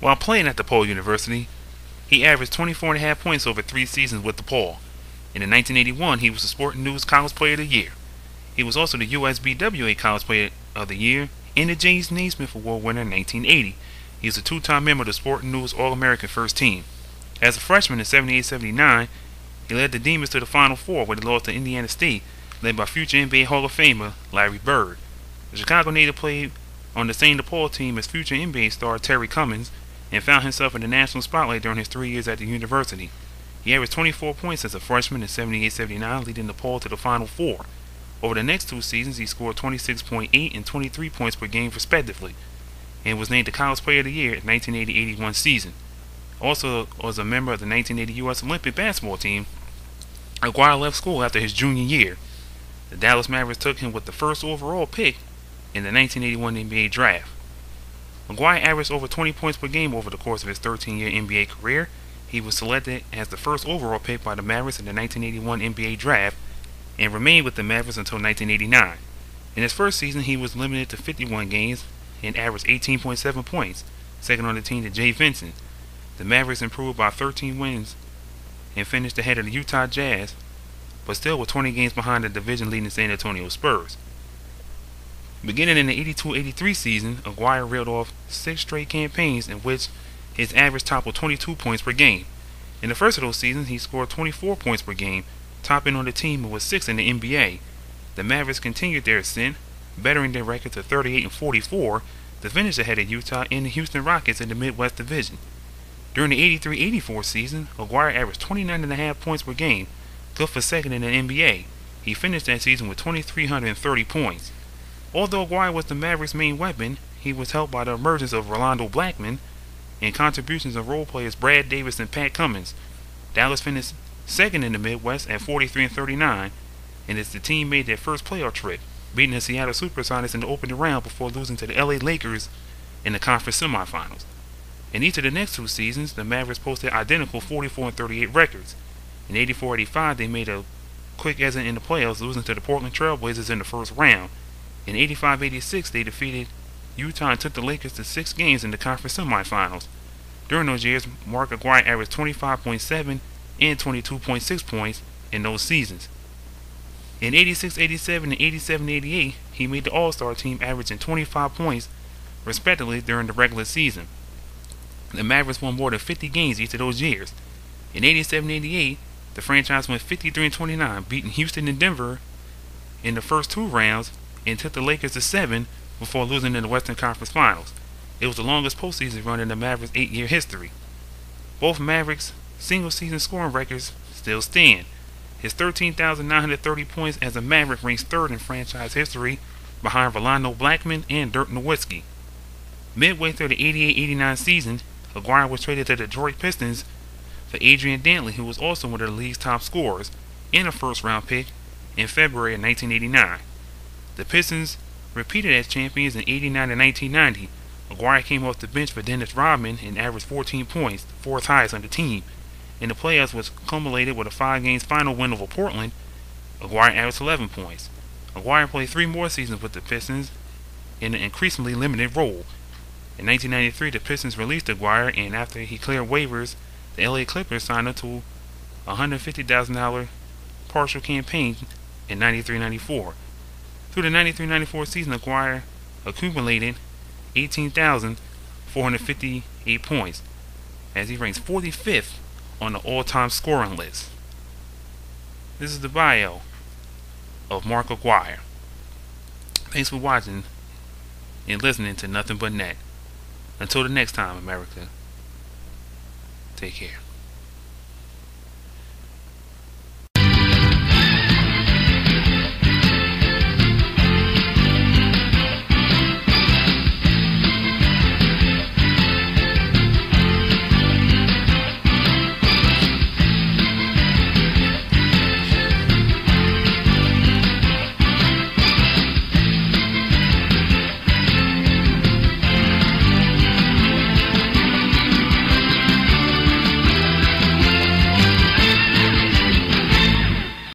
While playing at DePaul University, he averaged 24.5 points over 3 seasons with DePaul. And in 1981, he was the Sporting News College Player of the Year. He was also the USBWA College Player of the Year and the James Naismith Award winner in 1980. He was a two-time member of the Sporting News All-American First Team. As a freshman in 78-79, he led the Demons to the Final Four, where they lost to Indiana State, led by future NBA Hall of Famer Larry Bird. The Chicago native played on the same DePaul team as future NBA star Terry Cummings and found himself in the national spotlight during his 3 years at the university. He averaged 24 points as a freshman in 78-79, leading DePaul to the Final Four. Over the next 2 seasons, he scored 26.8 and 23 points per game respectively, and was named the College Player of the Year in 1980-81 season. Also was a member of the 1980 U.S. Olympic basketball team. Aguirre left school after his junior year. The Dallas Mavericks took him with the first overall pick in the 1981 NBA draft. Aguirre averaged over 20 points per game over the course of his 13-year NBA career. He was selected as the first overall pick by the Mavericks in the 1981 NBA draft and remained with the Mavericks until 1989. In his first season, he was limited to 51 games and averaged 18.7 points, second on the team to Jay Vincent. The Mavericks improved by 13 wins and finished ahead of the Utah Jazz, but still were 20 games behind the division-leading San Antonio Spurs. Beginning in the 82-83 season, Aguirre reeled off 6 straight campaigns in which his average toppled 22 points per game. In the first of those seasons, he scored 24 points per game, topping on the team and was 6th in the NBA. The Mavericks continued their ascent, bettering their record to 38-44 to finish ahead of Utah and the Houston Rockets in the Midwest Division. During the 83-84 season, Aguirre averaged 29.5 points per game, good for second in the NBA. He finished that season with 2,330 points. Although Aguirre was the Mavericks' main weapon, he was helped by the emergence of Rolando Blackman and contributions of role players Brad Davis and Pat Cummins. Dallas finished second in the Midwest at 43-39, and as the team made their first playoff trip, beating the Seattle Supersonics in the opening round before losing to the LA Lakers in the conference semifinals. In each of the next 2 seasons, the Mavericks posted identical 44-38 records. In 84-85, they made a quick exit in the playoffs, losing to the Portland Trail Blazers in the first round. In 85-86, they defeated Utah and took the Lakers to 6 games in the conference semifinals. During those years, Mark Aguirre averaged 25.7 and 22.6 points in those seasons. In 86-87 and 87-88, he made the All-Star team, averaging 25 points respectively during the regular season. The Mavericks won more than 50 games each of those years. In 87-88, the franchise went 53-29, beating Houston and Denver in the first 2 rounds and took the Lakers to 7 before losing in the Western Conference Finals. It was the longest postseason run in the Mavericks' 8-year history. Both Mavericks' single-season scoring records still stand. His 13,930 points as a Maverick ranks 3rd in franchise history, behind Rolando Blackman and Dirk Nowitzki. Midway through the 88-89 season, Aguirre was traded to the Detroit Pistons for Adrian Dantley, who was also one of the league's top scorers, and a first-round pick in February of 1989. The Pistons repeated as champions in 89 and 1990. Aguirre came off the bench for Dennis Rodman and averaged 14 points, the 4th highest on the team. In the playoffs, was culminated with a 5-game final win over Portland. Aguirre averaged 11 points. Aguirre played 3 more seasons with the Pistons in an increasingly limited role. In 1993, the Pistons released Aguirre, and after he cleared waivers, the LA Clippers signed him to a $150,000 partial campaign in 93-94. Through the 93-94 season, Aguirre accumulated 18,458 points, as he ranks 45th on the all-time scoring list. This is the bio of Mark Aguirre. Thanks for watching and listening to Nothing But Net. Until the next time, America, take care.